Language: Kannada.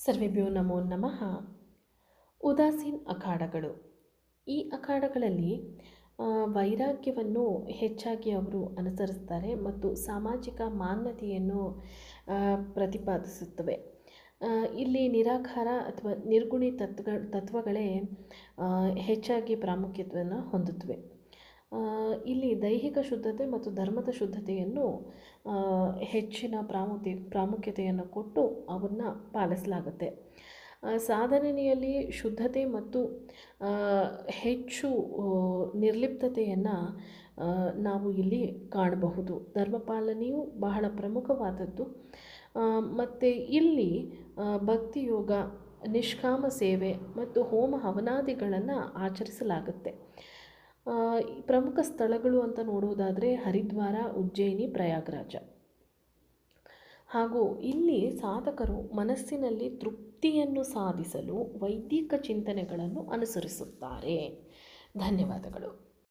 ಸರ್ವೇಭ್ಯೋ ನಮೋ ನಮಃ. ಉದಾಸೀನ್ ಅಖಾಡಗಳು. ಈ ಅಖಾಡಗಳಲ್ಲಿ ವೈರಾಗ್ಯವನ್ನು ಹೆಚ್ಚಾಗಿ ಅವರು ಅನುಸರಿಸ್ತಾರೆ ಮತ್ತು ಸಾಮಾಜಿಕ ಮಾನ್ಯತೆಯನ್ನು ಪ್ರತಿಪಾದಿಸುತ್ತವೆ. ಇಲ್ಲಿ ನಿರಾಕಾರ ಅಥವಾ ನಿರ್ಗುಣಿ ತತ್ವಗಳೇ ಹೆಚ್ಚಾಗಿ ಪ್ರಾಮುಖ್ಯತೆಯನ್ನು ಹೊಂದುತ್ತವೆ. ಇಲ್ಲಿ ದೈಹಿಕ ಶುದ್ಧತೆ ಮತ್ತು ಧರ್ಮದ ಶುದ್ಧತೆಯನ್ನು ಹೆಚ್ಚಿನ ಪ್ರಾಮುಖ್ಯತೆಯನ್ನು ಕೊಟ್ಟು ಅವನ್ನು ಪಾಲಿಸಲಾಗುತ್ತೆ. ಸಾಧನೆಯಲ್ಲಿ ಶುದ್ಧತೆ ಮತ್ತು ಹೆಚ್ಚು ನಿರ್ಲಿಪ್ತತೆಯನ್ನು ನಾವು ಇಲ್ಲಿ ಕಾಣಬಹುದು. ಧರ್ಮಪಾಲನೆಯು ಬಹಳ ಪ್ರಮುಖವಾದದ್ದು. ಮತ್ತು ಇಲ್ಲಿ ಭಕ್ತಿಯೋಗ, ನಿಷ್ಕಾಮ ಸೇವೆ ಮತ್ತು ಹೋಮ ಹವನಾದಿಗಳನ್ನು ಆಚರಿಸಲಾಗುತ್ತೆ. ಪ್ರಮುಖ ಸ್ಥಳಗಳು ಅಂತ ನೋಡುವುದಾದರೆ ಹರಿದ್ವಾರ, ಉಜ್ಜಯಿನಿ, ಪ್ರಯಾಗರಾಜ. ಹಾಗೂ ಇಲ್ಲಿ ಸಾಧಕರು ಮನಸ್ಸಿನಲ್ಲಿ ತೃಪ್ತಿಯನ್ನು ಸಾಧಿಸಲು ವೈದಿಕ ಚಿಂತನೆಗಳನ್ನು ಅನುಸರಿಸುತ್ತಾರೆ. ಧನ್ಯವಾದಗಳು.